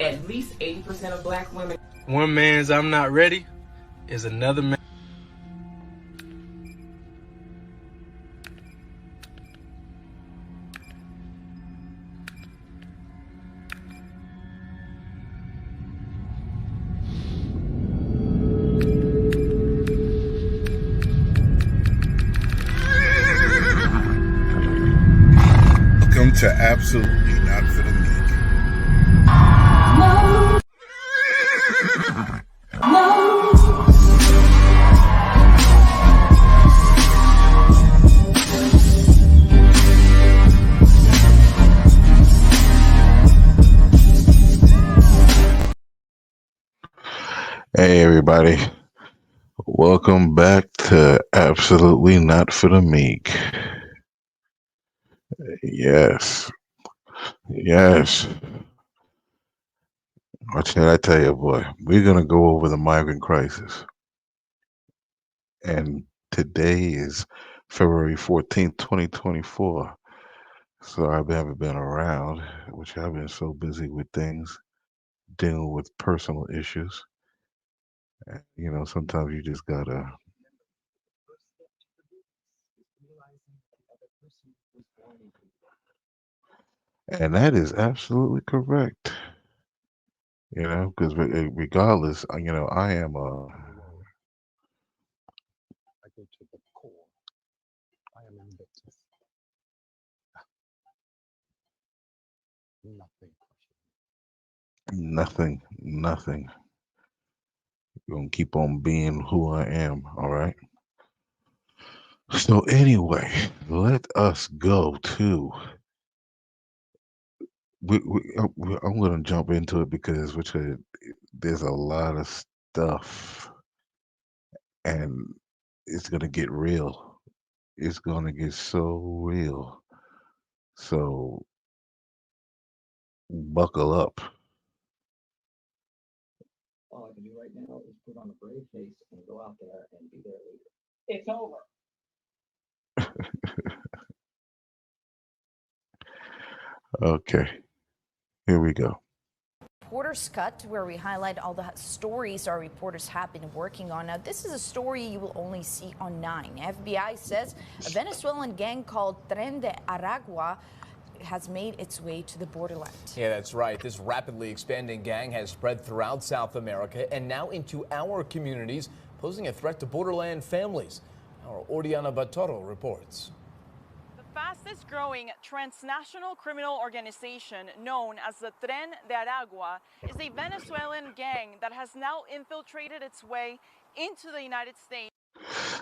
At least 80% of black women. One man's I'm not ready is another man. Welcome to Absolutely Not for the Meek. Hey everybody, welcome back to Absolutely Not for the Meek. Yes. What should I tell you, boy? We're gonna go over the migrant crisis, and today is February 14th, 2024. So I haven't been around, which I've been so busy with things, dealing with personal issues. Sometimes you just gotta. And that is absolutely correct. Because regardless, I am a. I go to the core. I am in business. Nothing. Gonna keep on being who I am, all right? So anyway, let us go to. I'm gonna jump into it because there's a lot of stuff, and it's gonna get real. It's gonna get so real. So buckle up. All I can do right now is put on a brave face and go out there and be their leader. It's over. Okay, here we go. Reporters Cut, where we highlight all the stories our reporters have been working on. Now, this is a story you will only see on 9. FBI says a Venezuelan gang called Tren de Aragua has made its way to the borderland. Yeah, that's right. This rapidly expanding gang has spread throughout South America and now into our communities, posing a threat to borderland families. Our Oriana Batoro reports. The fastest growing transnational criminal organization known as the Tren de Aragua is a Venezuelan gang that has now infiltrated its way into the United States.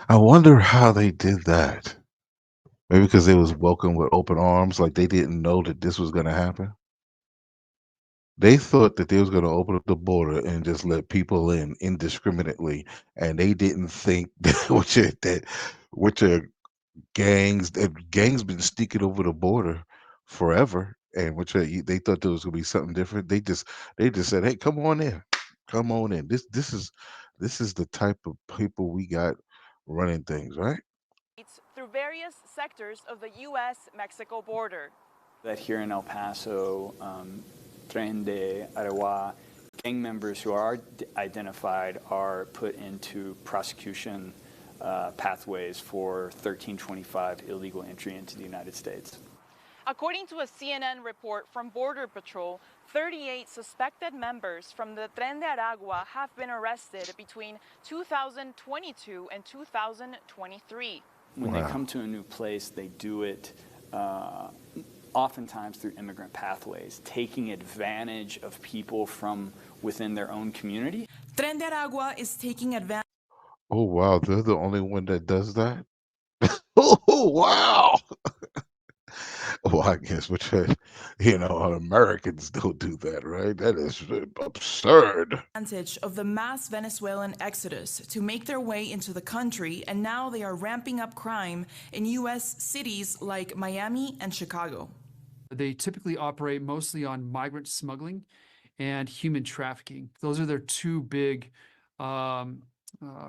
I wonder how they did that. Maybe because they was welcomed with open arms, like they didn't know that this was going to happen. They thought that they was going to open up the border and just let people in indiscriminately, and they didn't think which are gangs been sneaking over the border forever, and they thought there was going to be something different. They just said, "Hey, come on in. This is the type of people we got running things, right?" Through various sectors of the U.S.-Mexico border. That here in El Paso, Tren de Aragua, gang members who are identified are put into prosecution pathways for 1325 illegal entry into the United States. According to a CNN report from Border Patrol, 38 suspected members from the Tren de Aragua have been arrested between 2022 and 2023. When they come to a new place, they do it oftentimes through immigrant pathways, taking advantage of people from within their own community. Tren de Aragua is taking advantage. Oh wow, they're the only one that does that. Oh wow. Well, I guess Americans don't do that, right? That is absurd. Advantage of the mass Venezuelan exodus to make their way into the country, and now they are ramping up crime in U.S. cities like Miami and Chicago. They typically operate mostly on migrant smuggling and human trafficking. Those are their two big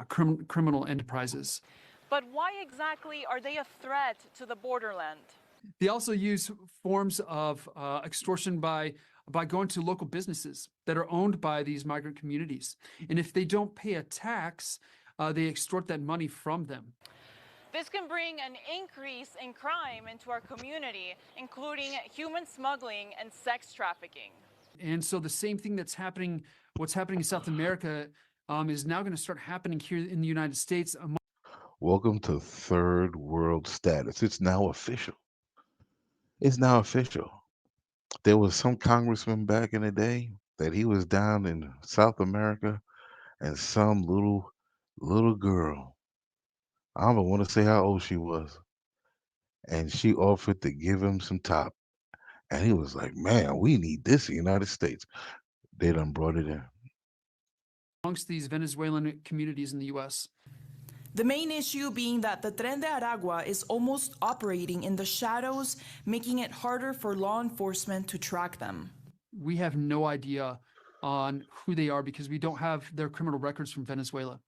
criminal enterprises. But why exactly are they a threat to the borderland? They also use forms of extortion by by going to local businesses that are owned by these migrant communities. And if they don't pay a tax, they extort that money from them. This can bring an increase in crime into our community, including human smuggling and sex trafficking. And so the same thing what's happening in South America is now going to start happening here in the United States. Welcome to third world status. It's now official. It's now official. There was some congressman back in the day that he was down in South America, and some little girl, I don't want to say how old she was, and she offered to give him some top. And he was like, man, we need this in the United States. They done brought it in. Amongst these Venezuelan communities in the U.S. The main issue being that the Tren de Aragua is almost operating in the shadows, making it harder for law enforcement to track them. We have no idea on who they are because we don't have their criminal records from Venezuela.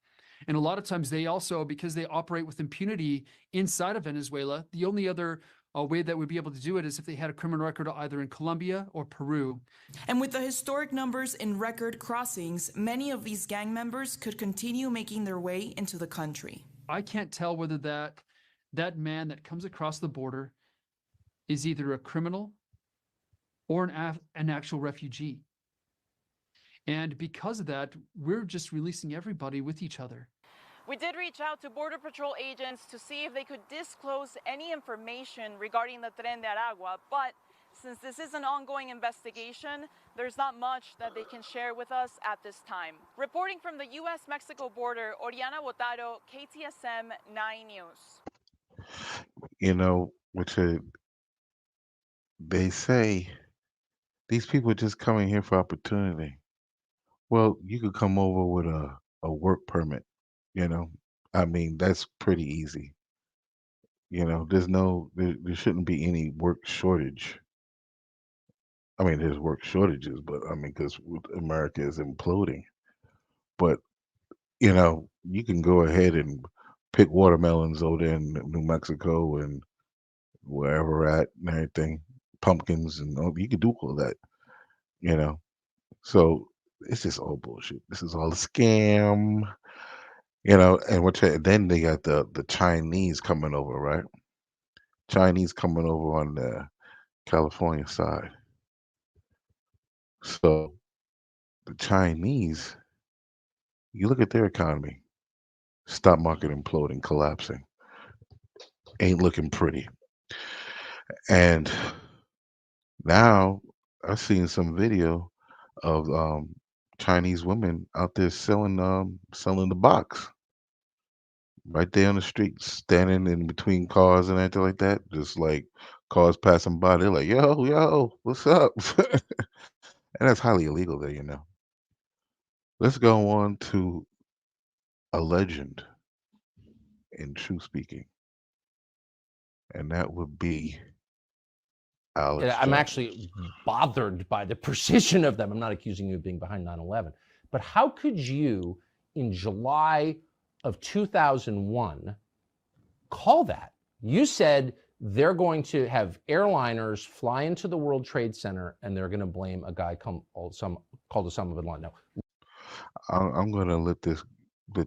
And a lot of times they also, because they operate with impunity inside of Venezuela, the only other way that we'd be able to do it is if they had a criminal record either in Colombia or Peru. And with the historic numbers in record crossings, many of these gang members could continue making their way into the country. I can't tell whether that man that comes across the border is either a criminal or an actual refugee. And because of that, we're just releasing everybody with each other. We did reach out to Border Patrol agents to see if they could disclose any information regarding the Tren de Aragua, but since this is an ongoing investigation, there's not much that they can share with us at this time. Reporting from the U.S.-Mexico border, Oriana Botaro, KTSM 9 News. You know, they say these people are just coming here for opportunity. Well, you could come over with a work permit, you know. I mean, that's pretty easy. You know, there shouldn't be any work shortage. I mean, there's work shortages, but I mean, because America is imploding. But, you know, you can go ahead and pick watermelons over there in New Mexico and wherever at and everything, pumpkins and all, you can do all that, you know. So it's just all bullshit. This is all a scam, you know. And then they got the Chinese coming over, right? Chinese coming over on the California side. So the Chinese, you look at their economy, stock market imploding, collapsing, ain't looking pretty. And now I've seen some video of Chinese women out there selling the box right there on the street, standing in between cars and anything like that, just like cars passing by. They're like, yo, what's up? And that's highly illegal there, you know. Let's go on to a legend in true speaking, and that would be Alex I'm Jones. actually bothered by the precision of them. I'm not accusing you of being behind 9/11, but how could you, in July of 2001, call that? You said they're going to have airliners fly into the World Trade Center and they're going to blame a guy called Osama bin Laden. No. I'm going to let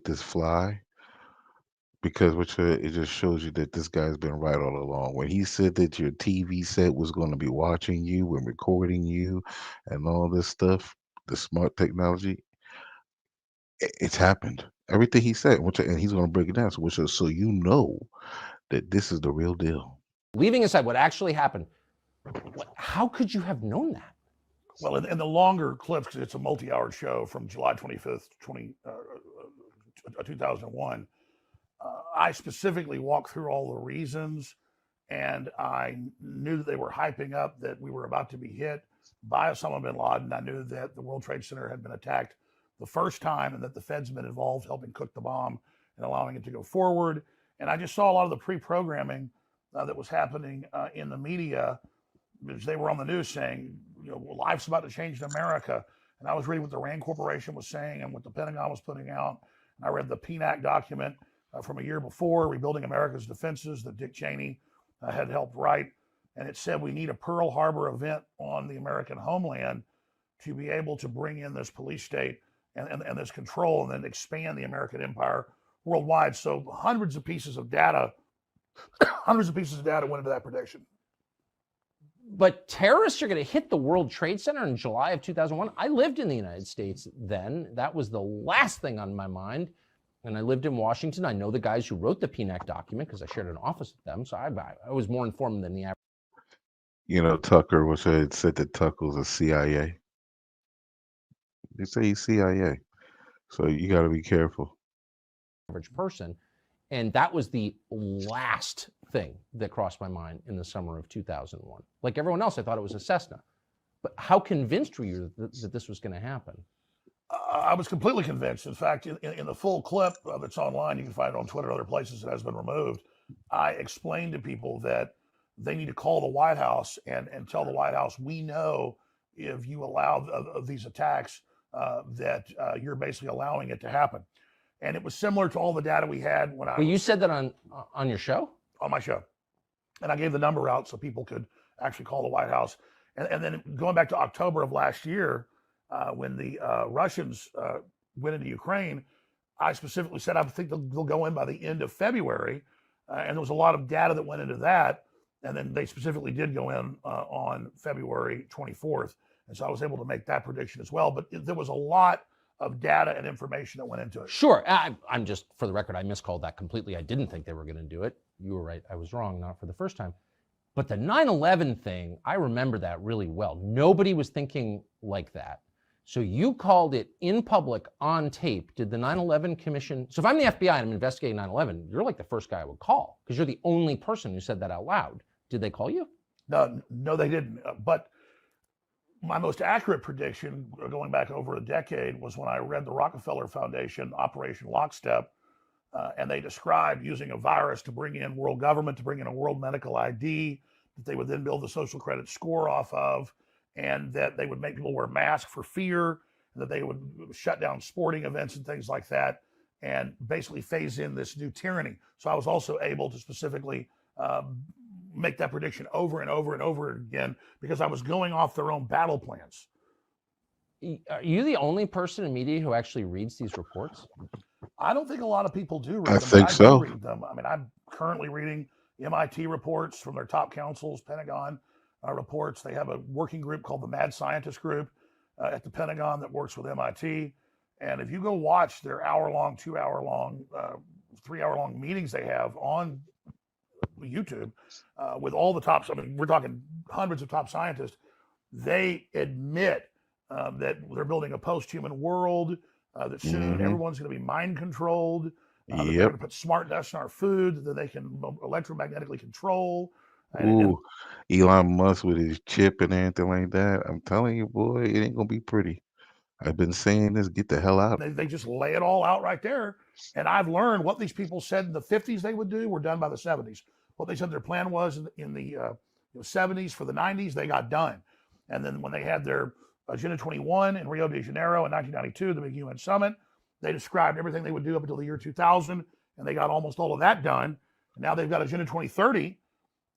this fly because it just shows you that this guy's been right all along. When he said that your TV set was going to be watching you and recording you and all this stuff, the smart technology, it's happened. Everything he said, and he's going to break it down. So you know that this is the real deal. Leaving aside what actually happened, how could you have known that? Well, in the longer clips, 'cause it's a multi-hour show from July 25th, 2001, I specifically walked through all the reasons, and I knew that they were hyping up that we were about to be hit by Osama bin Laden. I knew that the World Trade Center had been attacked the first time and that the Feds had been involved helping cook the bomb and allowing it to go forward. And I just saw a lot of the pre-programming that was happening in the media, because they were on the news saying, you know, life's about to change in America. And I was reading what the RAND Corporation was saying and what the Pentagon was putting out. And I read the PNAC document from a year before, Rebuilding America's Defenses, that Dick Cheney had helped write. and it said we need a Pearl Harbor event on the American homeland to be able to bring in this police state and this control, and then expand the American empire worldwide. So hundreds of pieces of data went into that prediction. But terrorists are going to hit the World Trade Center in July of 2001. I lived in the United States then. That was the last thing on my mind. And I lived in Washington. I know the guys who wrote the PNAC document because I shared an office with them. So I was more informed than the average. You know, Tucker was said that Tucker was a CIA. They say he's CIA. So you got to be careful. Average person. And that was the last thing that crossed my mind in the summer of 2001. Like everyone else, I thought it was a Cessna. But how convinced were you that this was going to happen? I was completely convinced. In fact, in the full clip that's online, you can find it on Twitter and other places, it has been removed. I explained to people that they need to call the White House and tell the White House, we know if you allow these attacks, that you're basically allowing it to happen. And it was similar to all the data we had when you said that on your show? On my show. And I gave the number out so people could actually call the White House. And then going back to October of last year, when the Russians went into Ukraine, I specifically said I think they'll go in by the end of February. And there was a lot of data that went into that. And then they specifically did go in on February 24th. And so I was able to make that prediction as well. But there was a lot of data and information that went into it. Sure. I'm just, for the record, I miscalled that completely. I didn't think they were going to do it. You were right. I was wrong, not for the first time. But the 9/11 thing, I remember that really well. Nobody was thinking like that. So you called it in public on tape. Did the 9/11 Commission, so if I'm the FBI and I'm investigating 9/11, you're like the first guy I would call because you're the only person who said that out loud. Did they call you? No, they didn't. But my most accurate prediction, going back over a decade, was when I read the Rockefeller Foundation Operation Lockstep, and they described using a virus to bring in world government, to bring in a world medical ID, that they would then build the social credit score off of, and that they would make people wear masks for fear, and that they would shut down sporting events and things like that, and basically phase in this new tyranny. So I was also able to specifically make that prediction over and over and over again because I was going off their own battle plans. Are you the only person in media who actually reads these reports? I don't think a lot of people do read them. I think so. do read them. I mean, I'm currently reading MIT reports from their top counsels, Pentagon reports. They have a working group called the Mad Scientist Group at the Pentagon that works with MIT. And if you go watch their hour-long, 2-hour-long, 3-hour-long meetings they have on YouTube with all the tops, I mean, we're talking hundreds of top scientists, they admit that they're building a post-human world, that soon everyone's going to be mind controlled, they're going to put smart dust in our food that they can electromagnetically control. Ooh, Elon Musk with his chip and everything like that. I'm telling you, boy, it ain't going to be pretty. I've been saying this, get the hell out. They just lay it all out right there. And I've learned what these people said in the 50s they would do were done by the 70s. What they said their plan was in the 70s for the 90s, they got done. And then when they had their Agenda 21 in Rio de Janeiro in 1992, the big UN summit, they described everything they would do up until the year 2000, and they got almost all of that done. And now they've got Agenda 2030,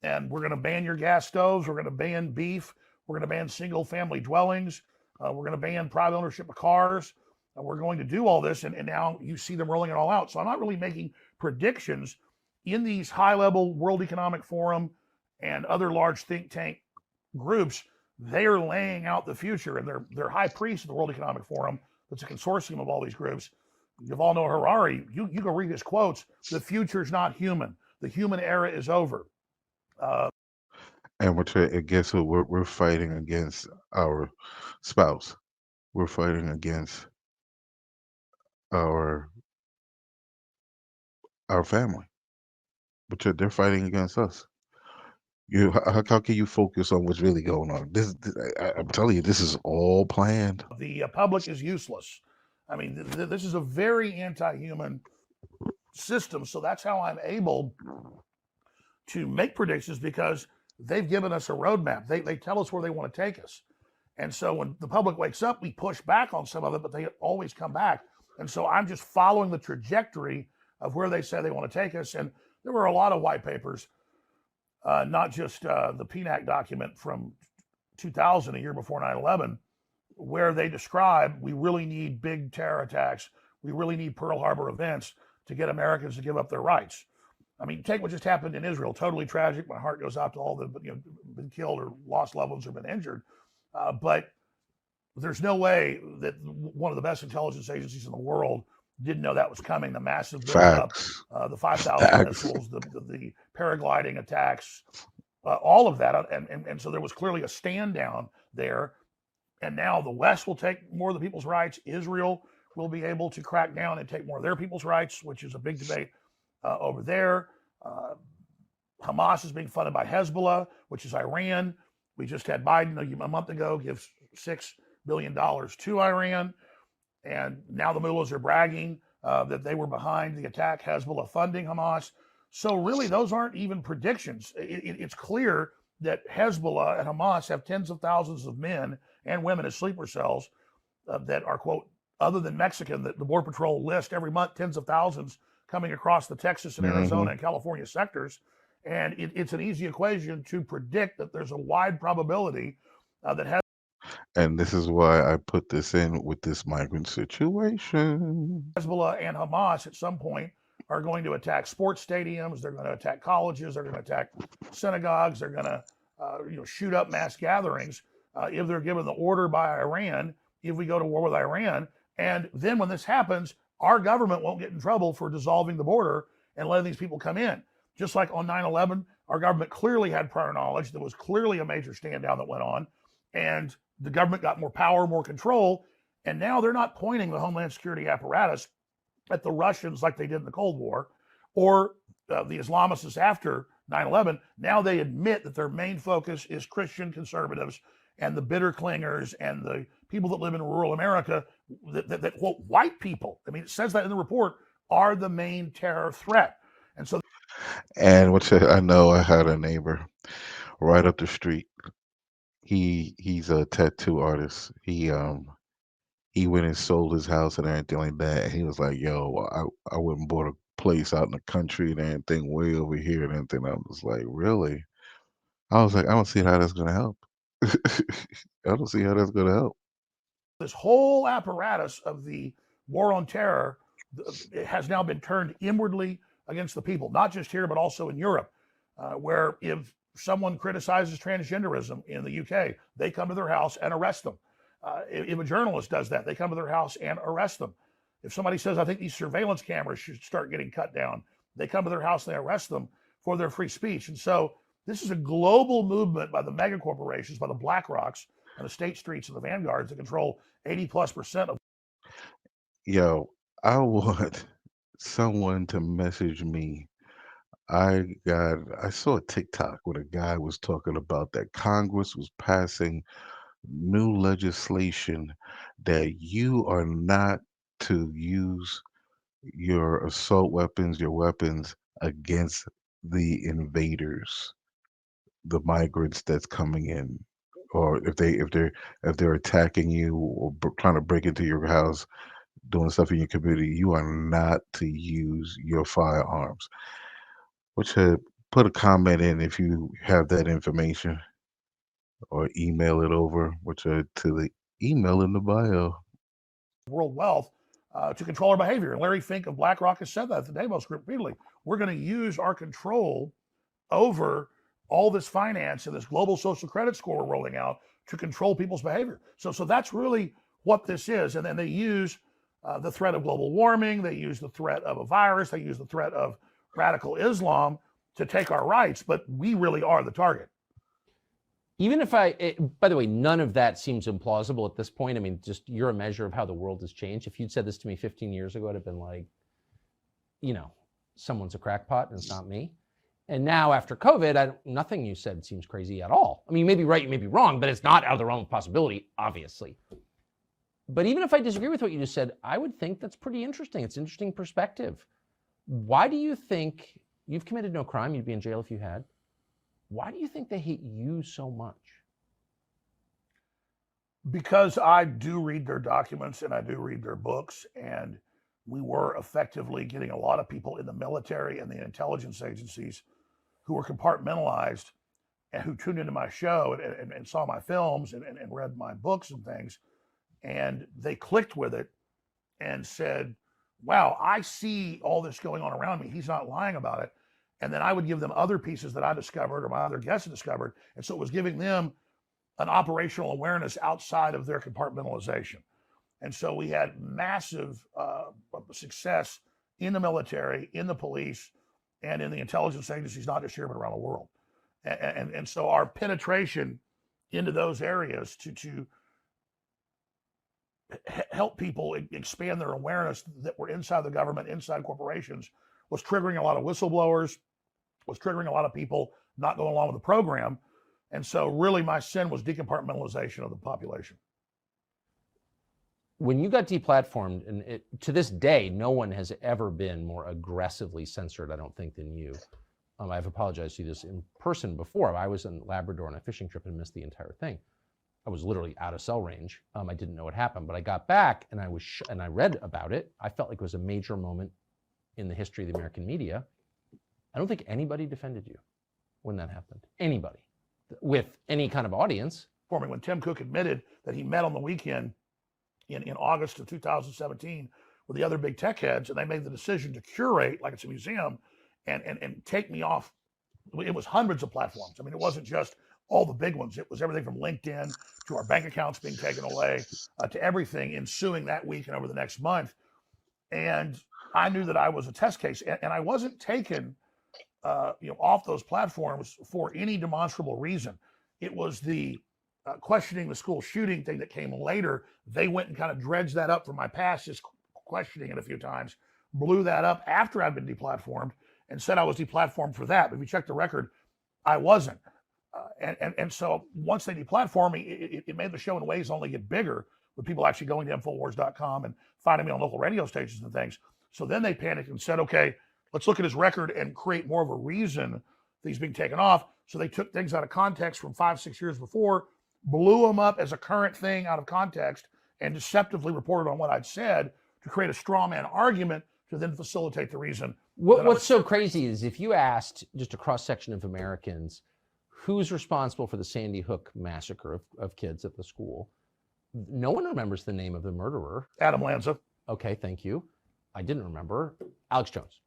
and we're going to ban your gas stoves, we're going to ban beef, we're going to ban single-family dwellings, we're going to ban private ownership of cars, and we're going to do all this, and now you see them rolling it all out. So I'm not really making predictions in these high-level World Economic Forum and other large think tank groups. They are laying out the future, and they're high priests of the World Economic Forum. That's a consortium of all these groups. Yuval Noah Harari, you go read his quotes. The future's not human. The human era is over. And guess what? We're fighting against our spouse. We're fighting against our family. But they're fighting against us. How can you focus on what's really going on? I'm telling you, this is all planned. The public is useless. I mean, this is a very anti-human system. So that's how I'm able to make predictions, because they've given us a roadmap. They tell us where they want to take us. And so when the public wakes up, we push back on some of it, but they always come back. And so I'm just following the trajectory of where they say they want to take us. And there were a lot of white papers not just the PNAC document from 2000, a year before 9/11, where they describe we really need big terror attacks, we really need Pearl Harbor events to get Americans to give up their rights. I mean, take what just happened in Israel. Totally tragic. My heart goes out to all that been killed or lost loved ones or been injured. But there's no way that one of the best intelligence agencies in the world didn't know that was coming. The massive buildup, the 5,000 missiles, the paragliding attacks, all of that. And so there was clearly a stand down there. And now the West will take more of the people's rights. Israel will be able to crack down and take more of their people's rights, which is a big debate over there. Hamas is being funded by Hezbollah, which is Iran. We just had Biden a month ago give $6 billion to Iran. And now the mullahs are bragging that they were behind the attack, Hezbollah funding Hamas. So really, those aren't even predictions. It's clear that Hezbollah and Hamas have tens of thousands of men and women as sleeper cells that are, quote, other than Mexican, that the Border Patrol list every month, tens of thousands coming across the Texas and Arizona and California sectors. And it's an easy equation to predict that there's a wide probability that and this is why I put this in with this migrant situation. Hezbollah and Hamas at some point are going to attack sports stadiums. They're going to attack colleges. They're going to attack synagogues. They're going to shoot up mass gatherings if they're given the order by Iran, if we go to war with Iran. And then when this happens, our government won't get in trouble for dissolving the border and letting these people come in. Just like on 9/11, our government clearly had prior knowledge. There was clearly a major stand down that went on. And the government got more power, more control. And now they're not pointing the Homeland Security apparatus at the Russians like they did in the Cold War or the Islamists after 9/11. Now they admit that their main focus is Christian conservatives and the bitter clingers and the people that live in rural America that quote, white people, I mean, it says that in the report, are the main terror threat. And so, and which I know I had a neighbor right up the street. He's a tattoo artist. He went and sold his house and everything like that. And he was like, "Yo, I went and bought a place out in the country and everything way over here and everything." I was like, "Really?" I was like, "I don't see how that's gonna help." I don't see how that's gonna help. this whole apparatus of the war on terror has now been turned inwardly against the people, not just here, but also in Europe, where if someone criticizes transgenderism in the UK, they come to their house and arrest them. If a journalist does that, they come to their house and arrest them. If somebody says, I think these surveillance cameras should start getting cut down, they come to their house and they arrest them for their free speech. And so this is a global movement by the mega corporations, by the BlackRocks and the State Streets and the Vanguards that control 80+% of. Yo, I want someone to message me. I saw a TikTok where a guy was talking about that Congress was passing new legislation that you are not to use your assault weapons, your weapons against the invaders, the migrants that's coming in, or if they're attacking you or trying to break into your house, doing stuff in your community, you are not to use your firearms. Which put a comment in if you have that information, or email it over, which to the email in the bio. World wealth to control our behavior. And Larry Fink of BlackRock has said that at the Davos Group repeatedly. We're going to use our control over all this finance and this global social credit score we're rolling out to control people's behavior. So that's really what this is. And then they use the threat of global warming. They use the threat of a virus. They use the threat of radical Islam to take our rights. But we really are the target. Even if by the way, none of that seems implausible at this point. I mean, just you're a measure of how the world has changed. If you'd said this to me 15 years ago, I'd have been like, someone's a crackpot and it's not me. And now after COVID, nothing you said seems crazy at all. I mean, you may be right, you may be wrong, but it's not out of the realm of possibility, obviously. But even if I disagree with what you just said, I would think that's pretty interesting. It's an interesting perspective. Why do you think you've committed no crime? You'd be in jail if you had. Why do you think they hate you so much? Because I do read their documents and I do read their books, and we were effectively getting a lot of people in the military and the intelligence agencies who were compartmentalized and who tuned into my show and saw my films and read my books and things. And they clicked with it and said, wow, I see all this going on around me. He's not lying about it. And then I would give them other pieces that I discovered or my other guests discovered. And so it was giving them an operational awareness outside of their compartmentalization. And so we had massive success in the military, in the police, and in the intelligence agencies, not just here, but around the world. And so our penetration into those areas to help people expand their awareness that we're inside the government, inside corporations, was triggering a lot of whistleblowers, was triggering a lot of people not going along with the program. And so really my sin was decompartmentalization of the population. When you got deplatformed, and to this day, no one has ever been more aggressively censored, I don't think, than you. I've apologized to you this in person before. I was in Labrador on a fishing trip and missed the entire thing. I was literally out of cell range. I didn't know what happened, but I got back and I read about it. I felt like it was a major moment in the history of the American media. I don't think anybody defended you when that happened. Anybody with any kind of audience. For me, when Tim Cook admitted that he met on the weekend in August of 2017 with the other big tech heads, and they made the decision to curate, like it's a museum, and take me off. It was hundreds of platforms. I mean, it wasn't just all the big ones. It was everything from LinkedIn to our bank accounts being taken away to everything ensuing that week and over the next month. And I knew that I was a test case, and I wasn't taken off those platforms for any demonstrable reason. It was the questioning the school shooting thing that came later. They went and kind of dredged that up from my past, just questioning it a few times, blew that up after I'd been deplatformed and said I was deplatformed for that. But if you check the record, I wasn't. And so once they deplatformed me, it made the show in ways only get bigger with people actually going to Infowars.com and finding me on local radio stations and things. So then they panicked and said, okay, let's look at his record and create more of a reason that he's being taken off. So they took things out of context from 5-6 years before, blew them up as a current thing out of context, and deceptively reported on what I'd said to create a straw man argument to then facilitate the reason. What's so crazy is if you asked just a cross-section of Americans who's responsible for the Sandy Hook massacre of kids at the school, no one remembers the name of the murderer. Adam Lanza. Okay, thank you. I didn't remember. Alex Jones.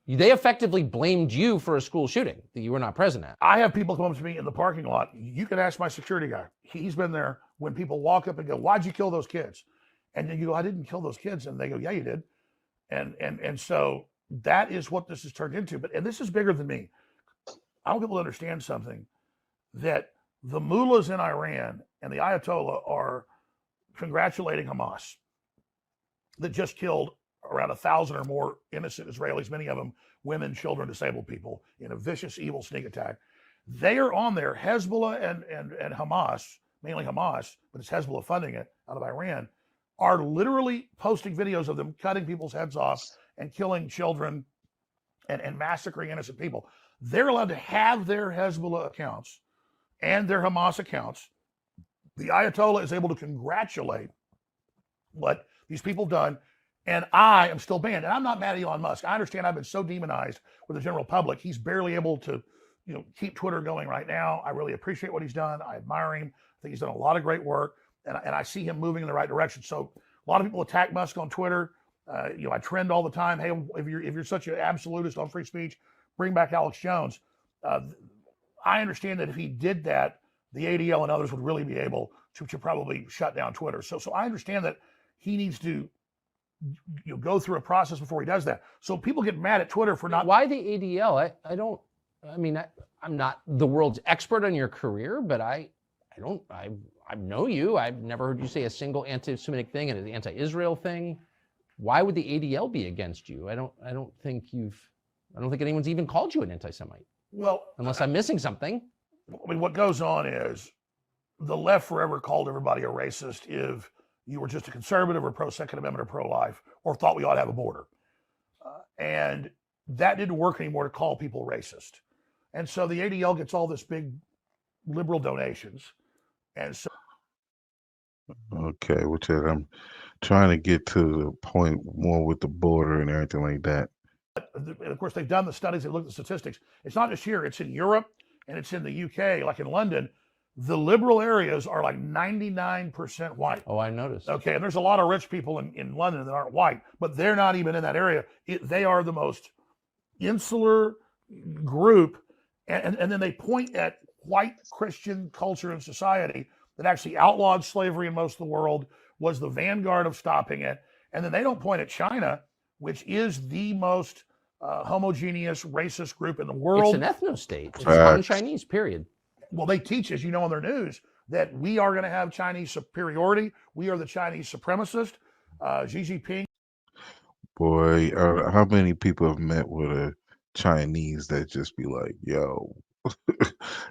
They effectively blamed you for a school shooting that you were not present at. I have people come up to me in the parking lot. You can ask my security guy. He's been there when people walk up and go, why'd you kill those kids? And then you go, I didn't kill those kids. And they go, yeah, you did. And so that is what this has turned into. And this is bigger than me. I want people to understand something, that the mullahs in Iran and the Ayatollah are congratulating Hamas that just killed around 1,000 or more innocent Israelis, many of them women, children, disabled people, in a vicious, evil sneak attack. They are on there. Hezbollah and Hamas, mainly Hamas, but it's Hezbollah funding it out of Iran, are literally posting videos of them cutting people's heads off and killing children and massacring innocent people. They're allowed to have their Hezbollah accounts and their Hamas accounts. The Ayatollah is able to congratulate what these people done, and I am still banned. And I'm not mad at Elon Musk. I understand I've been so demonized with the general public. He's barely able to, keep Twitter going right now. I really appreciate what he's done. I admire him. I think he's done a lot of great work, and I see him moving in the right direction. So a lot of people attack Musk on Twitter. I trend all the time. Hey, if you're such an absolutist on free speech, bring back Alex Jones. I understand that if he did that, the ADL and others would really be able to probably shut down Twitter. So I understand that he needs to go through a process before he does that. So people get mad at Twitter for not. Why the ADL? I'm not the world's expert on your career, but I know you. I've never heard you say a single anti-Semitic thing and an anti-Israel thing. Why would the ADL be against you? I don't think anyone's even called you an anti-Semite. Well, unless I'm missing something. I mean, what goes on is the left forever called everybody a racist if you were just a conservative or pro-Second Amendment or pro-life or thought we ought to have a border. And that didn't work anymore to call people racist. And so the ADL gets all this big liberal donations. And so. Okay, which I'm trying to get to the point more with the border and everything like that. And of course, they've done the studies, they looked at the statistics. It's not just here, it's in Europe and it's in the UK, like in London. The liberal areas are like 99% white. Oh, I noticed. Okay, and there's a lot of rich people in London that aren't white, but they're not even in that area. They are the most insular group, and then they point at white Christian culture and society that actually outlawed slavery in most of the world, was the vanguard of stopping it. And then they don't point at China, which is the most homogeneous racist group in the world. It's an ethno-state. It's Han-Chinese, period. Well, they teach, as you know, on their news, that we are going to have Chinese superiority. We are the Chinese supremacist. Xi Jinping. Boy, how many people have met with a Chinese that just be like, yo,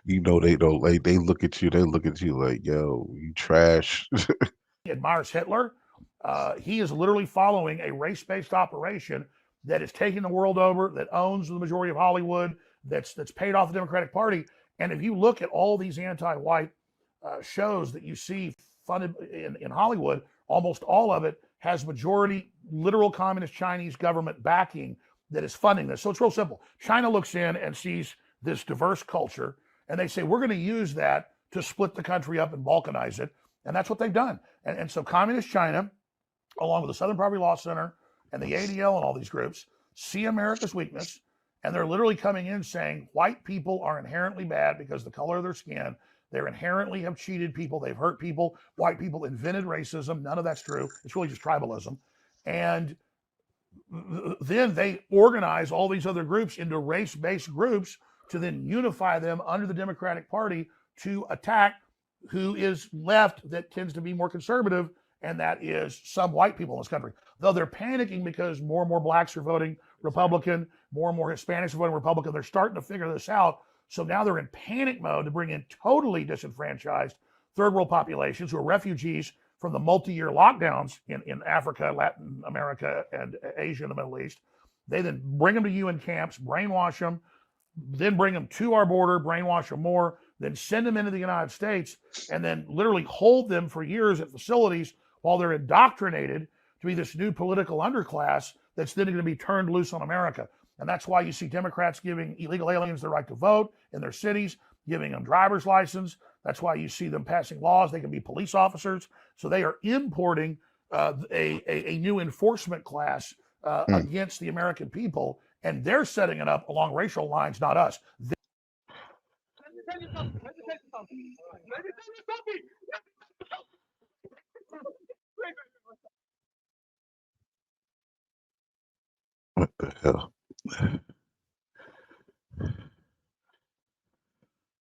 you know, they don't like, they look at you like, yo, you trash. He admires Hitler. He is literally following a race-based operation that is taking the world over, that owns the majority of Hollywood, that's paid off the Democratic Party. And if you look at all these anti-white shows that you see funded in Hollywood, almost all of it has majority literal communist Chinese government backing that is funding this. So it's real simple. China looks in and sees this diverse culture, and they say, we're going to use that to split the country up and balkanize it. And that's what they've done. And so communist China, along with the Southern Poverty Law Center and the ADL and all these groups, see America's weakness, and they're literally coming in saying white people are inherently bad because of the color of their skin. They're inherently have cheated people. They've hurt people. White people invented racism. None of that's true. It's really just tribalism. And then they organize all these other groups into race-based groups to then unify them under the Democratic Party to attack who is left that tends to be more conservative, and that is some white people in this country. Though they're panicking because more and more blacks are voting Republican, more and more Hispanics are voting Republican. They're starting to figure this out. So now they're in panic mode to bring in totally disenfranchised third world populations who are refugees from the multi-year lockdowns in Africa, Latin America, and Asia and the Middle East. They then bring them to UN camps, brainwash them, then bring them to our border, brainwash them more, then send them into the United States, and then literally hold them for years at facilities while they're indoctrinated to be this new political underclass that's then going to be turned loose on America. And that's why you see Democrats giving illegal aliens the right to vote in their cities, giving them driver's license. That's why you see them passing laws. They can be police officers. So they are importing a new enforcement class against the American people, and they're setting it up along racial lines, not us. What the hell?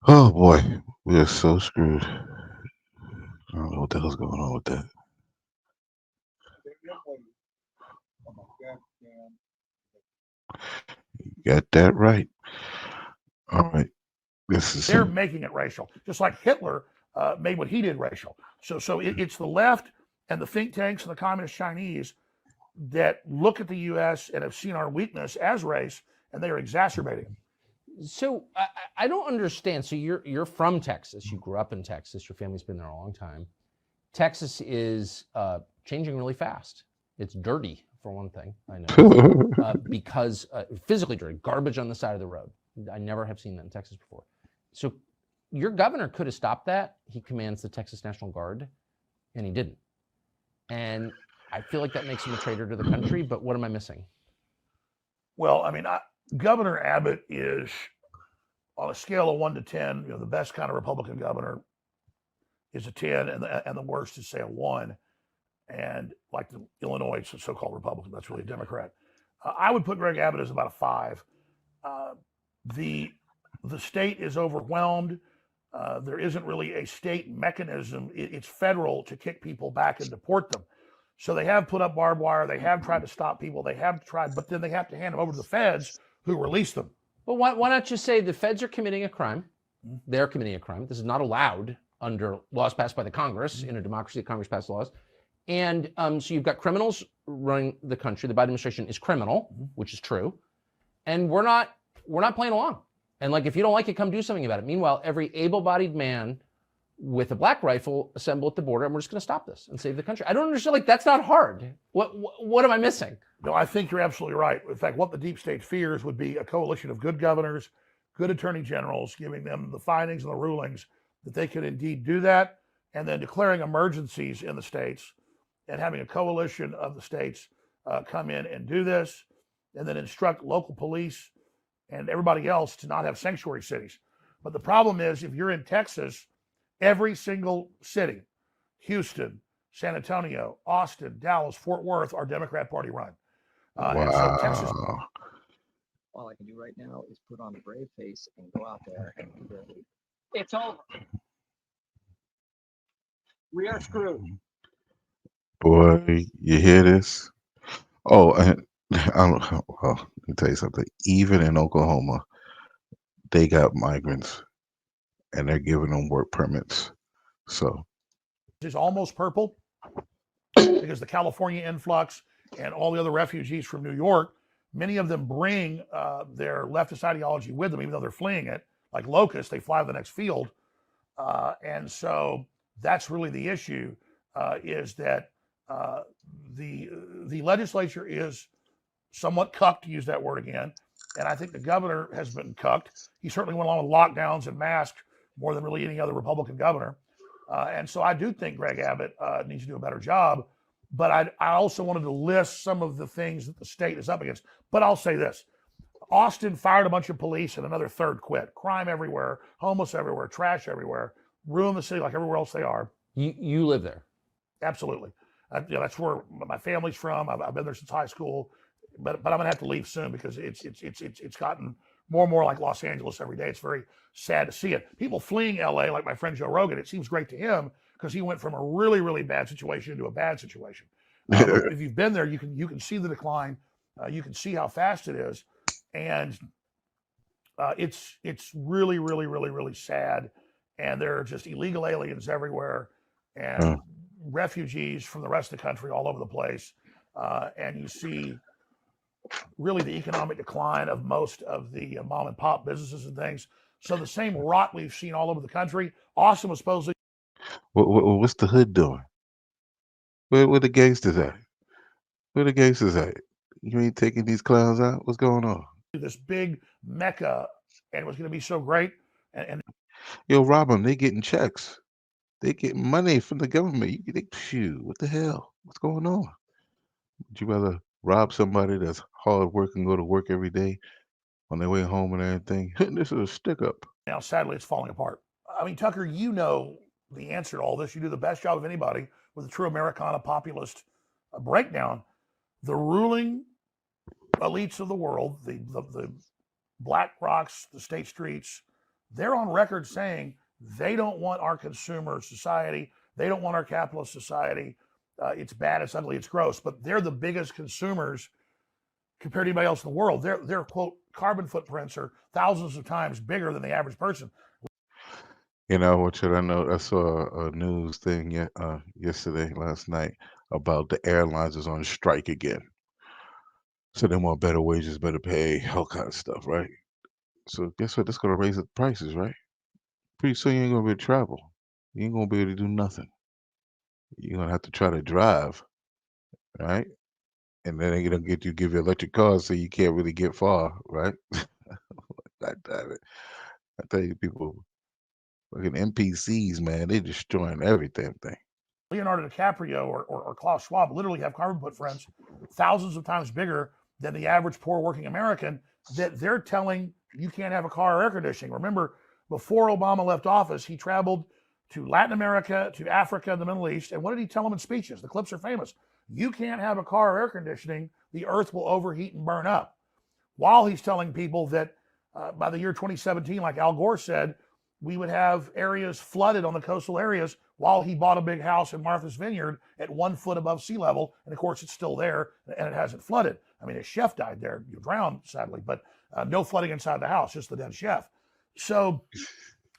Oh boy, we are so screwed. I don't know what the hell's going on with that. You got that right. All right. They're making it racial, just like Hitler made what he did racial. So it's the left and the think tanks and the communist Chinese that look at the U.S. and have seen our weakness as race, and they are exacerbating it. So I don't understand. So you're from Texas. You grew up in Texas. Your family's been there a long time. Texas is changing really fast. It's dirty, for one thing, I know, because physically dirty, garbage on the side of the road. I never have seen that in Texas before. So your governor could have stopped that. He commands the Texas National Guard, and he didn't. And I feel like that makes him a traitor to the country, but what am I missing? Well, I mean, Governor Abbott is, on a scale of 1 to 10, you know, the best kind of Republican governor is a 10, and the worst is, say, a 1. And like the Illinois, it's a so-called Republican, that's really a Democrat. I would put Greg Abbott as about a 5. The state is overwhelmed. There isn't really a state mechanism. It's federal to kick people back and deport them. So they have put up barbed wire. They have tried to stop people. They have tried, but then they have to hand them over to the feds who release them. Well, why not just say the feds are committing a crime? They're committing a crime. This is not allowed under laws passed by the Congress. In a democracy, Congress passed laws. And so you've got criminals running the country. The Biden administration is criminal, which is true. And we're not playing along. And like, if you don't like it, come do something about it. Meanwhile, every able-bodied man with a black rifle, assemble at the border, and we're just going to stop this and save the country. I don't understand. Like, that's not hard. What am I missing? No, I think you're absolutely right. In fact, what the deep state fears would be a coalition of good governors, good attorney generals, giving them the findings and the rulings that they could indeed do that, and then declaring emergencies in the states and having a coalition of the states come in and do this, and then instruct local police and everybody else to not have sanctuary cities. But the problem is, if you're in Texas, every single city, Houston, San Antonio, Austin, Dallas, Fort Worth, are Democrat Party run. And so Texas. All I can do right now is put on a brave face and go out there and be their leader. It's over. We are screwed. Boy, you hear this? Oh, and well, let me tell you something. Even in Oklahoma, they got migrants, and they're giving them work permits. So Is almost purple because the California influx and all the other refugees from New York, many of them bring their leftist ideology with them, even though they're fleeing it. Like locusts, they fly to the next field. And so that's really the issue, is that the legislature is somewhat cucked, to use that word again. And I think the governor has been cucked. He certainly went along with lockdowns and masks more than really any other Republican governor. And so I do think Greg Abbott needs to do a better job. But I also wanted to list some of the things that the state is up against. But I'll say this. Austin fired a bunch of police and another third quit. Crime everywhere, homeless everywhere, trash everywhere, ruin the city like everywhere else they are. You live there? Absolutely. That's where my family's from. I've been there since high school. But I'm going to have to leave soon because it's gotten more and more like Los Angeles every day. It's very sad to see it. People fleeing LA, like my friend Joe Rogan, it seems great to him because he went from a really, really bad situation into a bad situation. If you've been there, you can see the decline. You can see how fast it is. And it's really, really, really, really sad. And there are just illegal aliens everywhere and refugees from the rest of the country all over the place. And you see really the economic decline of most of the mom and pop businesses and things. So the same rot we've seen all over the country. Austin was supposedly. what's the hood doing? Where the gangsters at? Where the gangsters at? You ain't taking these clowns out? What's going on? This big mecca, and it was going to be so great. And Yo, rob them. They getting checks. They getting money from the government. Phew, what the hell? What's going on? Would you rather rob somebody that's hard work and go to work every day on their way home and everything? This is a stick up. Now, sadly, it's falling apart. I mean, Tucker, you know the answer to all this. You do the best job of anybody with a true Americana populist breakdown. The ruling elites of the world, the Black Rocks, the State Streets, they're on record saying they don't want our consumer society. They don't want our capitalist society. It's bad, it's ugly, it's gross. But they're the biggest consumers compared to anybody else in the world. Their quote carbon footprints are thousands of times bigger than the average person. You know, what should I know? I saw a news thing last night, about the airlines is on strike again. So they want better wages, better pay, all kind of stuff, right? So guess what? That's going to raise the prices, right? Pretty soon you ain't going to be able to travel. You ain't going to be able to do nothing. You're going to have to try to drive, right? And then they're going to give you electric cars so you can't really get far, right? God damn it. I tell you, people, fucking NPCs, man, they're destroying everything. Leonardo DiCaprio or Klaus Schwab literally have carbon footprints thousands of times bigger than the average poor working American, that they're telling you can't have a car or air conditioning. Remember, before Obama left office, he traveled to Latin America, to Africa, and the Middle East. And what did he tell them in speeches? The clips are famous. You can't have a car or air conditioning. The earth will overheat and burn up. While he's telling people that by the year 2017, like Al Gore said, we would have areas flooded on the coastal areas, while he bought a big house in Martha's Vineyard at 1 foot above sea level. And of course, it's still there and it hasn't flooded. I mean, his chef died there, drowned sadly, but no flooding inside the house, just the dead chef. So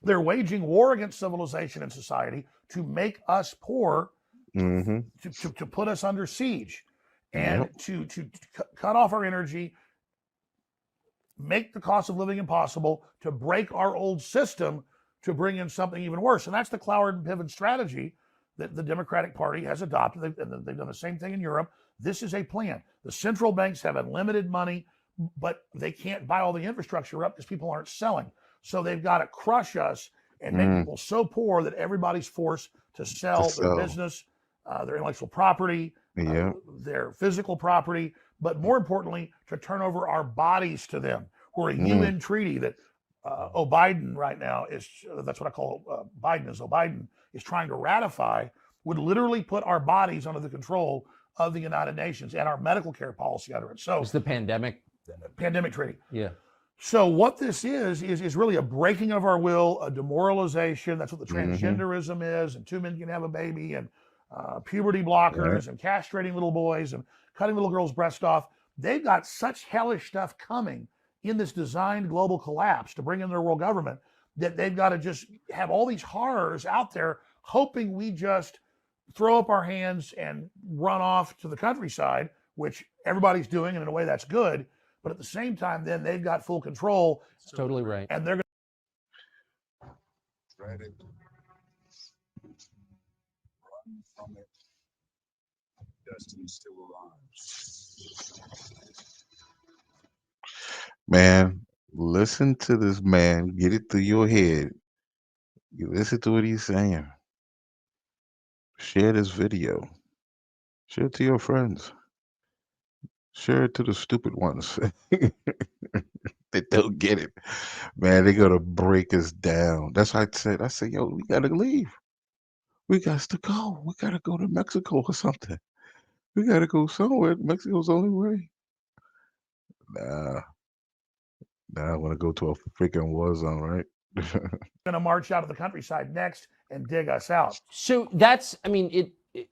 they're waging war against civilization and society to make us poor, to put us under siege, and to cut off our energy, make the cost of living impossible, to break our old system to bring in something even worse. And that's the Cloward and Piven strategy that the Democratic Party has adopted. They've done the same thing in Europe. This is a plan. The central banks have unlimited money, but they can't buy all the infrastructure up because people aren't selling. So they've got to crush us and make people so poor that everybody's forced to sell their business, their intellectual property, their physical property, but more importantly, to turn over our bodies to them. We're a UN treaty that Biden right now is, that's what I call Biden is trying to ratify, would literally put our bodies under the control of the United Nations and our medical care policy under it. So it's the pandemic treaty. Yeah. So what this is really a breaking of our will, a demoralization. That's what the transgenderism is, and 2 men can have a baby, and puberty blockers, and castrating little boys, and cutting little girls' breasts off. They've got such hellish stuff coming in this designed global collapse to bring in their world government that they've got to just have all these horrors out there, hoping we just throw up our hands and run off to the countryside, which everybody's doing, and in a way that's good. But at the same time, then they've got full control. That's totally right. And they're going to run from it. Destiny still arrives. Man, listen to this man. Get it through your head. You listen to what he's saying. Share this video. Share it to your friends. Share it to the stupid ones that don't get it. Man, they're going to break us down. That's why I said, yo, we got to leave. We got to go. We got to go to Mexico or something. We got to go somewhere. Mexico's the only way. Nah, I want to go to a freaking war zone, right? going to march out of the countryside next and dig us out. So that's, I mean, they're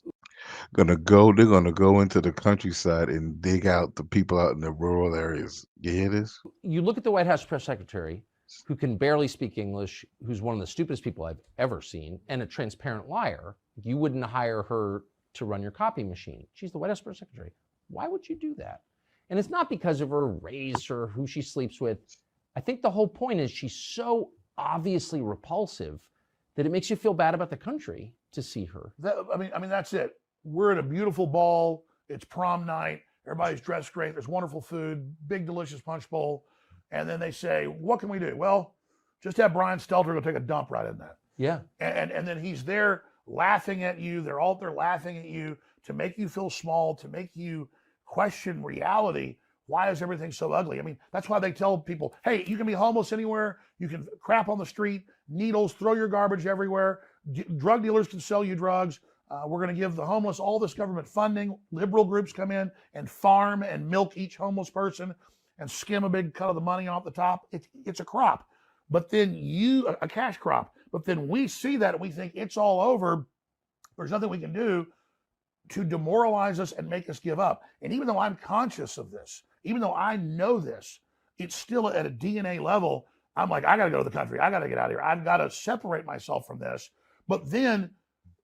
gonna go into the countryside and dig out the people out in the rural areas. You hear this? You look at the White House press secretary, who can barely speak English, who's one of the stupidest people I've ever seen, and a transparent liar. You wouldn't hire her to run your copy machine. She's the White House press secretary. Why would you do that? And it's not because of her race or who she sleeps with. I think the whole point is she's so obviously repulsive that it makes you feel bad about the country to see her. I mean, that's it. We're at a beautiful ball. It's prom night. Everybody's dressed great. There's wonderful food, big, delicious punch bowl. And then they say, what can we do? Well, just have Brian Stelter go take a dump right in that. Yeah. And then he's there laughing at you. They're all there laughing at you to make you feel small, to make you question reality. Why is everything so ugly? I mean, that's why they tell people, hey, you can be homeless anywhere. You can crap on the street, needles, throw your garbage everywhere. Drug dealers can sell you drugs. We're going to give the homeless all this government funding. Liberal groups come in and farm and milk each homeless person and skim a big cut of the money off the top. It's a crop. But then a cash crop. But then we see that and we think it's all over. There's nothing we can do to demoralize us and make us give up. And even though I'm conscious of this, even though I know this, it's still at a DNA level. I'm like, I got to go to the country. I got to get out of here. I've got to separate myself from this. But then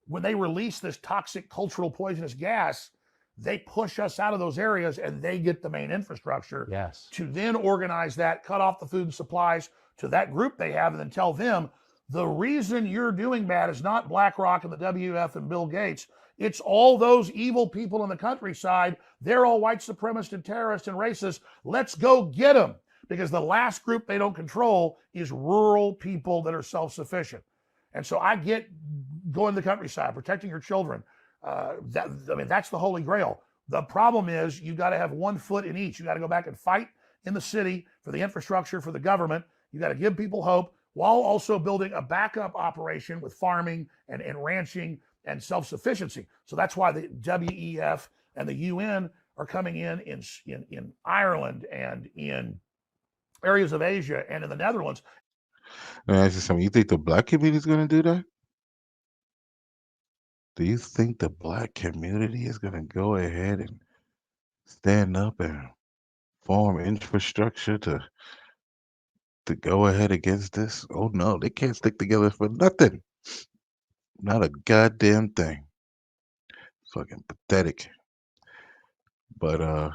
when they release this toxic cultural poisonous gas, they push us out of those areas and they get the main infrastructure to then organize that, cut off the food and supplies to that group they have, and then tell them the reason you're doing bad is not BlackRock and the WF and Bill Gates. It's all those evil people in the countryside. They're all white supremacists and terrorists and racists. Let's go get them. Because the last group they don't control is rural people that are self-sufficient. And so I get going to the countryside, protecting your children. That's the holy grail. The problem is you got to have 1 foot in each. You got to go back and fight in the city for the infrastructure, for the government. You got to give people hope while also building a backup operation with farming and ranching and self-sufficiency. So that's why the WEF and the UN are coming in Ireland and in areas of Asia and in the Netherlands. Let me ask you something. You think the black community is going to do that? Do you think the black community is going to go ahead and stand up and form infrastructure to go ahead against this? Oh no, they can't stick together for nothing. Not a goddamn thing. Fucking pathetic. But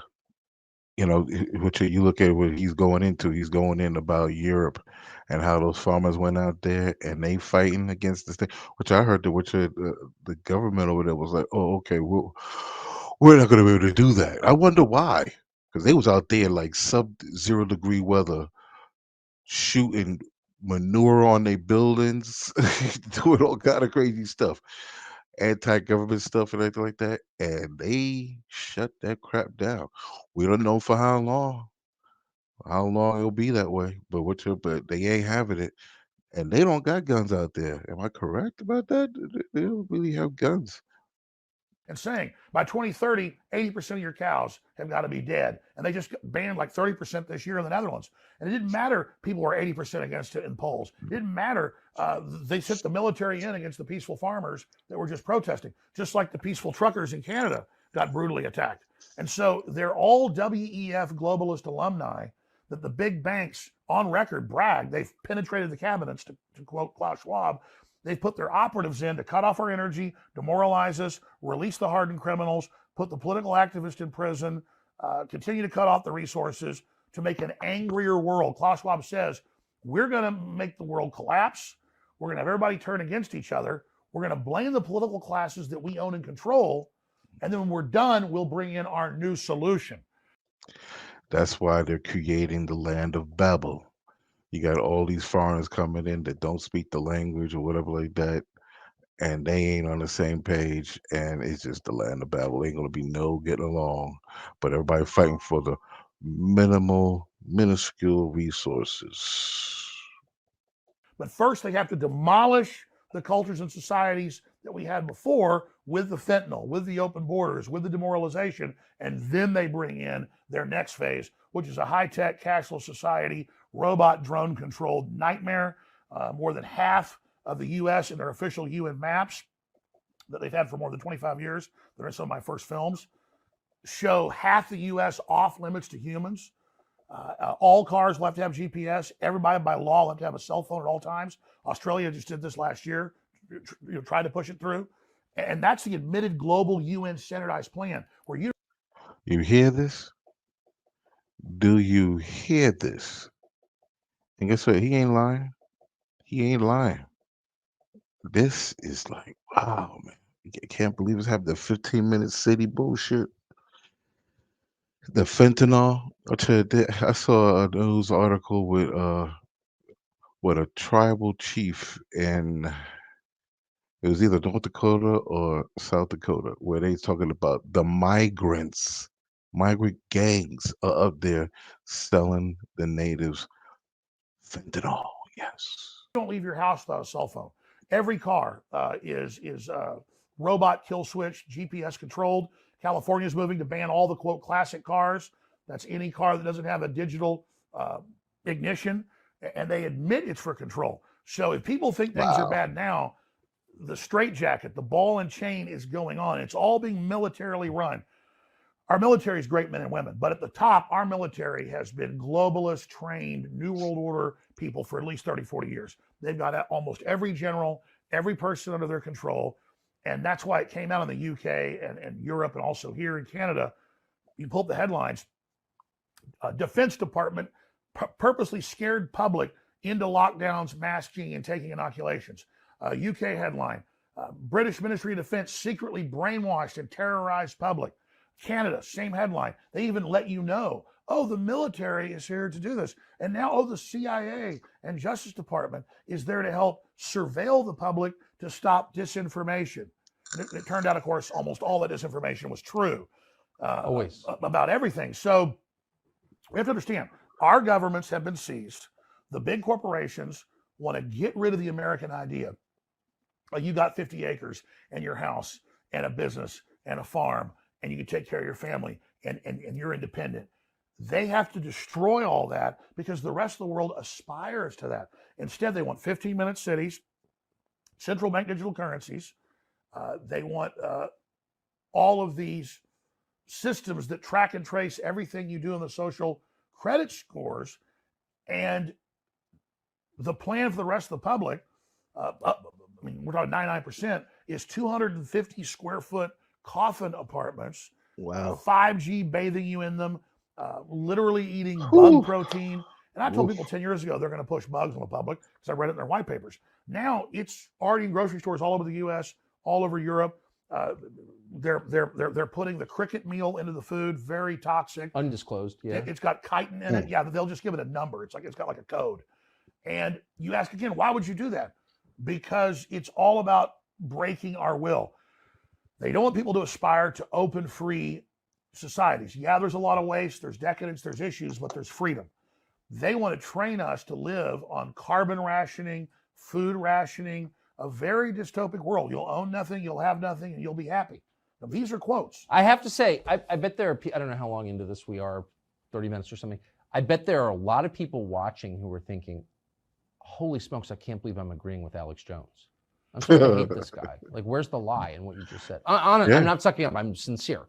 you know, which you look at what he's going into. He's going in about Europe and how those farmers went out there and they fighting against this thing. Which I heard that the government over there was like, oh, okay, we're not going to be able to do that. I wonder why, because they was out there like sub-0 degree weather, shooting manure on their buildings, doing all kind of crazy stuff, anti-government stuff and everything like that, and they shut that crap down. We don't know for how long it'll be that way, but they ain't having it, and they don't got guns out there. Am I correct about that? They don't really have guns. And saying by 2030, 80% of your cows have got to be dead. And they just banned like 30% this year in the Netherlands. And it didn't matter people were 80% against it in polls. It didn't matter. They sent the military in against the peaceful farmers that were just protesting, just like the peaceful truckers in Canada got brutally attacked. And so they're all WEF globalist alumni that the big banks on record brag. They've penetrated the cabinets, to quote Klaus Schwab. They've put their operatives in to cut off our energy, demoralize us, release the hardened criminals, put the political activists in prison, continue to cut off the resources to make an angrier world. Klaus Schwab says, we're going to make the world collapse. We're going to have everybody turn against each other. We're going to blame the political classes that we own and control. And then when we're done, we'll bring in our new solution. That's why they're creating the land of Babel. You got all these foreigners coming in that don't speak the language or whatever like that, and they ain't on the same page, and it's just the land of Babel. Ain't gonna be no getting along, but everybody fighting for the minuscule resources. But first, they have to demolish the cultures and societies that we had before with the fentanyl, with the open borders, with the demoralization, and then they bring in their next phase, which is a high-tech, cashless society, robot, drone-controlled nightmare. More than half of the U.S. in their official UN maps that they've had for more than 25 years, they're in some of my first films, show half the U.S. off limits to humans. All cars will have to have GPS. Everybody by law will have to have a cell phone at all times. Australia just did this last year, tried to push it through. And that's the admitted global UN standardized plan where You hear this? Do you hear this? And guess what? He ain't lying. He ain't lying. This is like, wow, man. I can't believe it's happening. The 15-minute city bullshit. The fentanyl. I saw a news article with a tribal chief in, it was either North Dakota or South Dakota, where they talking about the migrant gangs are up there selling the natives fentanyl. Yes. don't leave your house without a cell phone. Every car is robot kill switch, GPS controlled. California is moving to ban all the quote classic cars. That's any car that doesn't have a digital ignition, and they admit it's for control. So if people think things are bad now, the straitjacket, the ball and chain is going on. It's all being militarily run. Our military is great men and women, but at the top, our military has been globalist, trained, New World Order people for at least 30, 40 years. They've got almost every general, every person under their control. And that's why it came out in the UK and Europe and also here in Canada. You pull up the headlines. Defense Department purposely scared public into lockdowns, masking, and taking inoculations. UK headline, British Ministry of Defense secretly brainwashed and terrorized public. Canada, same headline. They even let you know, oh, the military is here to do this. And now, oh, the CIA and Justice Department is there to help surveil the public to stop disinformation. It turned out, of course, almost all that disinformation was true. Always. About everything. So we have to understand, our governments have been seized. The big corporations want to get rid of the American idea. You got 50 acres and your house and a business and a farm, and you can take care of your family and you're independent. They have to destroy all that because the rest of the world aspires to that. Instead, they want 15-minute cities, central bank digital currencies. They want all of these systems that track and trace everything you do in the social credit scores. And the plan for the rest of the public, we're talking 99%, is 250 square foot coffin apartments. Wow. 5G bathing you in them, literally eating Whew. bug protein. And I told Oof. people 10 years ago they're going to push bugs on the public because I read it in their white papers. Now it's already in grocery stores all over the U.S., all over Europe. They're putting the cricket meal into the food, very toxic. Undisclosed, yeah. It's got chitin in it. Yeah, they'll just give it a number. It's got like a code. And you ask again, why would you do that? Because it's all about breaking our will. They don't want people to aspire to open, free societies. Yeah, there's a lot of waste, there's decadence, there's issues, but there's freedom. They want to train us to live on carbon rationing, food rationing, a very dystopic world. You'll own nothing, you'll have nothing, and you'll be happy. Now, these are quotes. I have to say, I bet there are, I don't know how long into this we are, 30 minutes or something. I bet there are a lot of people watching who are thinking, holy smokes, I can't believe I'm agreeing with Alex Jones. I'm starting to hate this guy. Like, where's the lie in what you just said? I'm not sucking up. I'm sincere.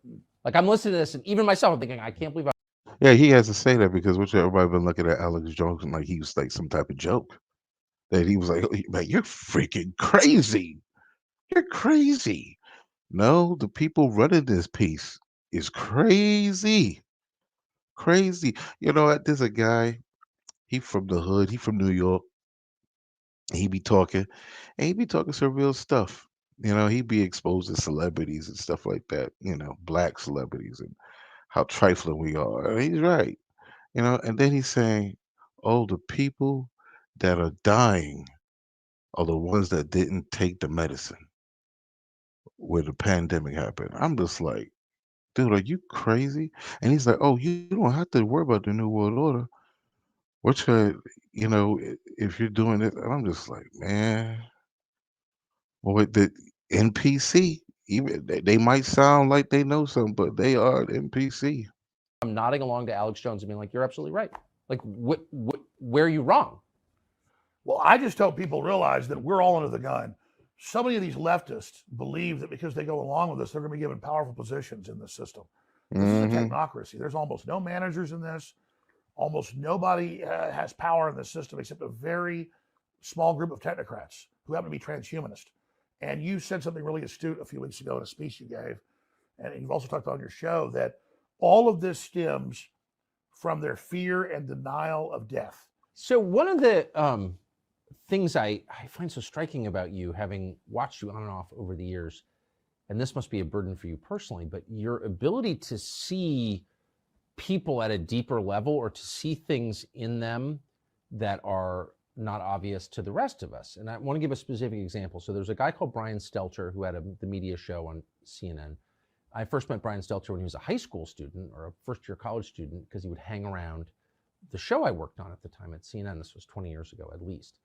Like, I'm listening to this, and even myself, I'm thinking, I can't believe Yeah, he has to say that because everybody been looking at Alex Jones like he was like some type of joke. That he was like, man, you're freaking crazy. You're crazy. No, the people running this piece is crazy. Crazy. You know what? There's a guy, he from the hood, he from New York. He be talking, and he be talking some real stuff. You know, he be exposing celebrities and stuff like that, black celebrities and how trifling we are. And he's right. And then he's saying, oh, the people that are dying are the ones that didn't take the medicine when the pandemic happened. I'm just like, dude, are you crazy? And he's like, oh, you don't have to worry about the New World Order. If you're doing it, and I'm just like, man, boy, the NPC, even they might sound like they know something, but they are an NPC. I'm nodding along to Alex Jones and being like, you're absolutely right. Like, where are you wrong? Well, I just hope people realize that we're all under the gun. So many of these leftists believe that because they go along with this, they're going to be given powerful positions in the system. This is a technocracy. There's almost no managers in this. Almost nobody has power in the system except a very small group of technocrats who happen to be transhumanist. And you said something really astute a few weeks ago in a speech you gave, and you've also talked about on your show, that all of this stems from their fear and denial of death. So one of the things I find so striking about you, having watched you on and off over the years, and this must be a burden for you personally, but your ability to see people at a deeper level or to see things in them that are not obvious to the rest of us. And I want to give a specific example. So there's a guy called Brian Stelter who had the media show on CNN. I first met Brian Stelter when he was a high school student or a first-year college student because he would hang around the show I worked on at the time at CNN. This was 20 years ago at least.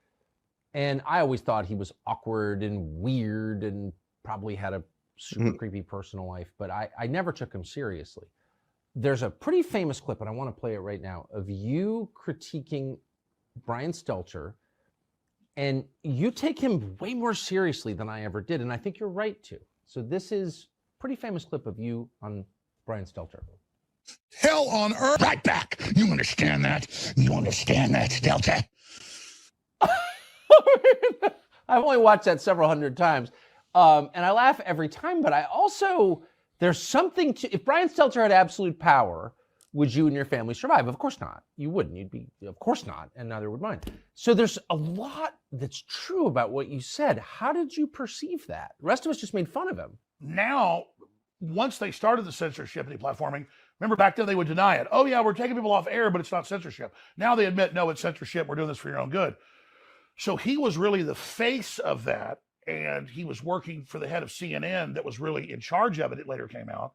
And I always thought he was awkward and weird and probably had a super creepy personal life, but I never took him seriously. There's a pretty famous clip, and I want to play it right now, of you critiquing Brian Stelter, and you take him way more seriously than I ever did, and I think you're right to. So this is a pretty famous clip of you on Brian Stelter. Hell on earth. Right back. You understand that? You understand that, Stelter? I've only watched that several hundred times, and I laugh every time, but I also, there's something to, if Brian Stelter had absolute power, would you and your family survive? Of course not. You wouldn't. You'd be, of course not, and neither would mine. So there's a lot that's true about what you said. How did you perceive that? The rest of us just made fun of him. Now, once they started the censorship and deplatforming, remember back then they would deny it. Oh yeah, we're taking people off air, but it's not censorship. Now they admit, no, it's censorship. We're doing this for your own good. So he was really the face of that, and he was working for the head of CNN that was really in charge of it. It later came out.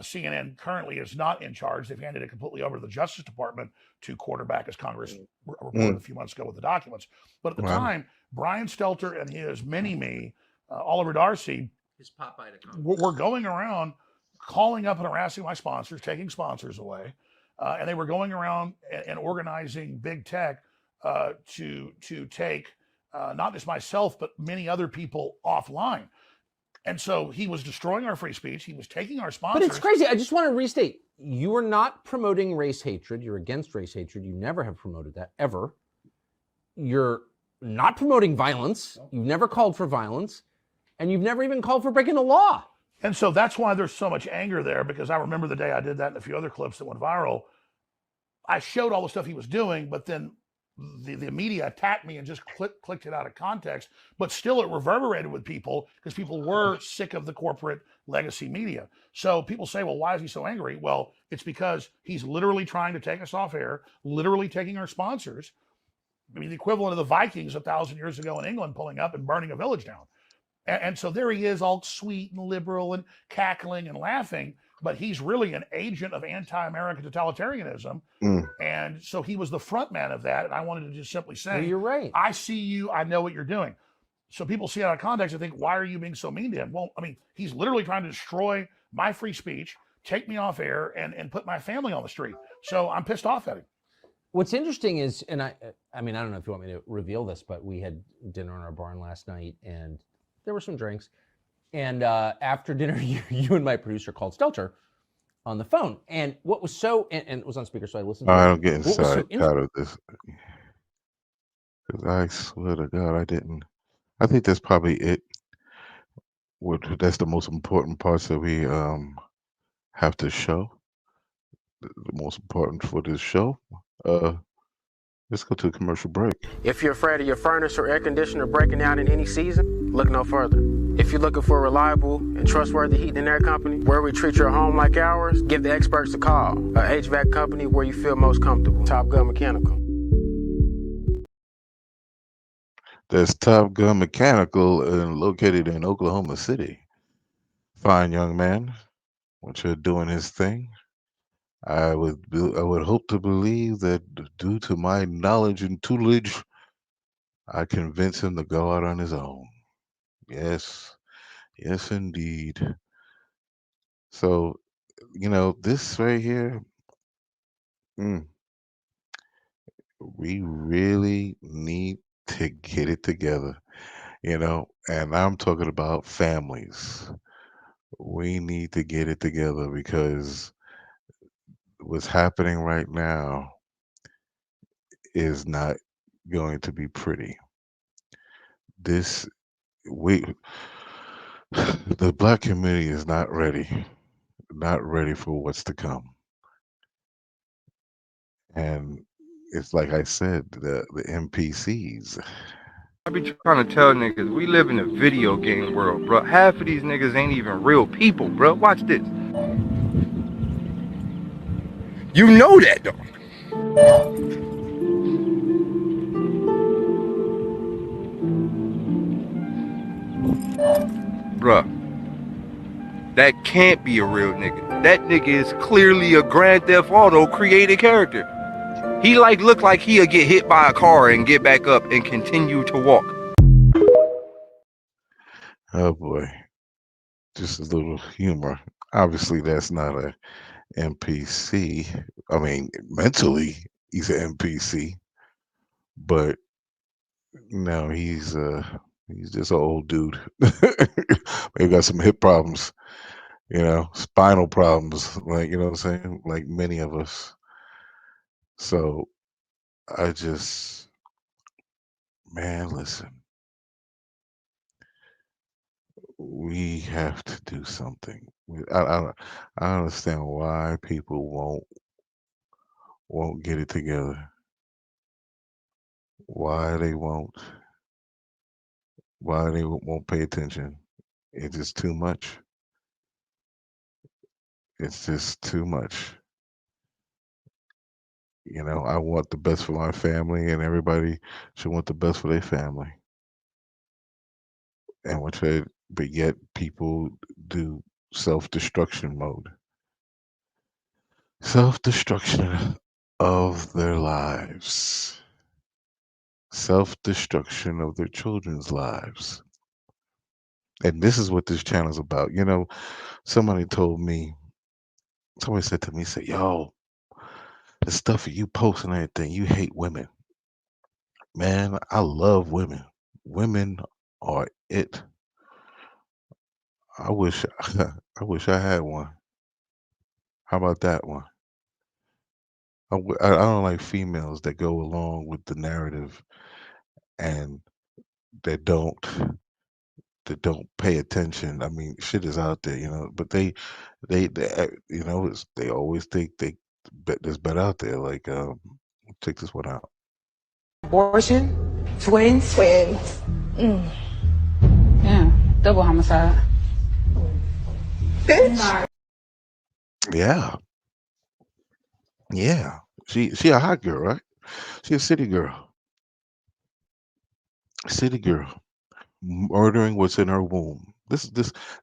CNN currently is not in charge. They've handed it completely over to the Justice Department to quarterback, as Congress reported a few months ago with the documents. But at the time, Brian Stelter and his mini-me, Oliver Darcy, his Popeye to were going around calling up and harassing my sponsors, taking sponsors away. And they were going around and organizing big tech to take not just myself, but many other people offline. And so he was destroying our free speech. He was taking our sponsors. But it's crazy. I just want to restate. You are not promoting race hatred. You're against race hatred. You never have promoted that, ever. You're not promoting violence. You've never called for violence. And you've never even called for breaking the law. And so that's why there's so much anger there, because I remember the day I did that and a few other clips that went viral. I showed all the stuff he was doing, but then the media attacked me and just clicked it out of context. But still, it reverberated with people because people were sick of the corporate legacy media. So people say, well, why is he so angry? Well, it's because he's literally trying to take us off air, literally taking our sponsors. I mean, the equivalent of the Vikings 1,000 years ago in England pulling up and burning a village down. And so there he is, all sweet and liberal and cackling and laughing, but he's really an agent of anti-American totalitarianism. And so he was the front man of that. And I wanted to just simply say, well, you're right. I see you, I know what you're doing. So people see it out of context and think, why are you being so mean to him? Well, I mean, he's literally trying to destroy my free speech, take me off air, and put my family on the street. So I'm pissed off at him. What's interesting is, and I mean, I don't know if you want me to reveal this, but we had dinner in our barn last night, and there were some drinks. And after dinner, you and my producer called Stelter on the phone. And what was so, and it was on speaker, so I listened to it. I don't get inside out of this. Because I swear to God, I didn't. I think that's probably it. That's the most important parts that we have to show. The most important for this show. Let's go to a commercial break. If you're afraid of your furnace or air conditioner breaking down in any season, look no further. If you're looking for a reliable and trustworthy heating and air company where we treat your home like ours, give the experts a call. A HVAC company where you feel most comfortable. Top Gun Mechanical. That's Top Gun Mechanical located in Oklahoma City. Fine young man, once you're doing his thing. I would hope to believe that due to my knowledge and tutelage, I convince him to go out on his own. Yes, yes, indeed. So, this right here, we really need to get it together, and I'm talking about families. We need to get it together because what's happening right now is not going to be pretty. The black community is not ready for what's to come. And it's like I said, the NPCs. I be trying to tell niggas, we live in a video game world, bro. Half of these niggas ain't even real people, bro. Watch this. You know that, though. Bruh, that can't be a real nigga. That nigga is clearly a Grand Theft Auto created character. He look like he'll get hit by a car and get back up and continue to walk. Oh boy, just a little humor. Obviously, that's not a NPC. I mean, mentally, he's an NPC, but no, he's just an old dude. He got some hip problems, spinal problems, like, what I'm saying, like many of us. So man, listen, we have to do something. I understand why people won't get it together. Why they won't pay attention. It's just too much. It's just too much. I want the best for my family, and everybody should want the best for their family. But yet people do self-destruction mode. Self-destruction of their lives. Self-destruction of their children's lives. And this is what this channel is about. Somebody said to me, yo, the stuff you post and everything, you hate women. Man, I love women. Women are it. I wish I had one. How about that one? I don't like females that go along with the narrative and that don't pay attention. I mean, shit is out there, but they always think that's better out there. Like, check this one out. Abortion, twins. Yeah, double homicide. Bitch. Yeah, yeah. She a hot girl, right? She a city girl. City girl. Murdering what's in her womb. This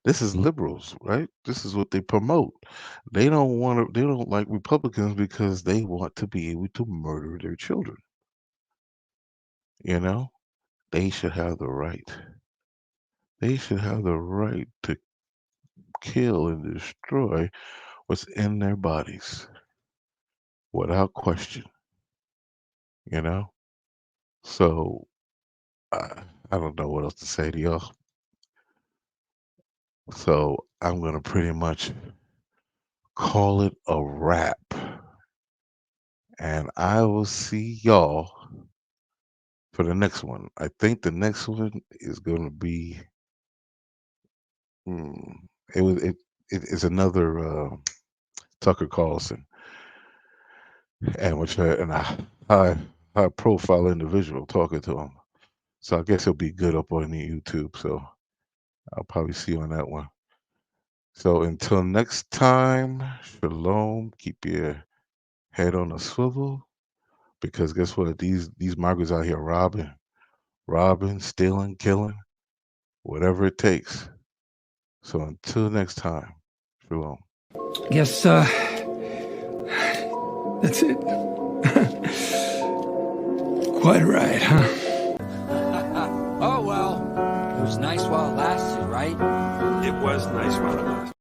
is liberals, right? This is what they promote. They don't want to. They don't like Republicans because they want to be able to murder their children. You know, they should have the right. They should have the right to kill and destroy what's in their bodies without question. You know, so I don't know what else to say to y'all. So I'm gonna pretty much call it a wrap. And I will see y'all for the next one. I think the next one is going to be it was it is another Tucker Carlson, and which and a high profile individual talking to him. So I guess it'll be good up on the YouTube. So I'll probably see you on that one. So until next time, shalom. Keep your head on a swivel, because guess what? These migrants out here robbing, stealing, killing, whatever it takes. So until next time, shalom. Guess that's it. Quite right, huh? Oh well, it was nice while it lasted, right? It was nice while it lasted.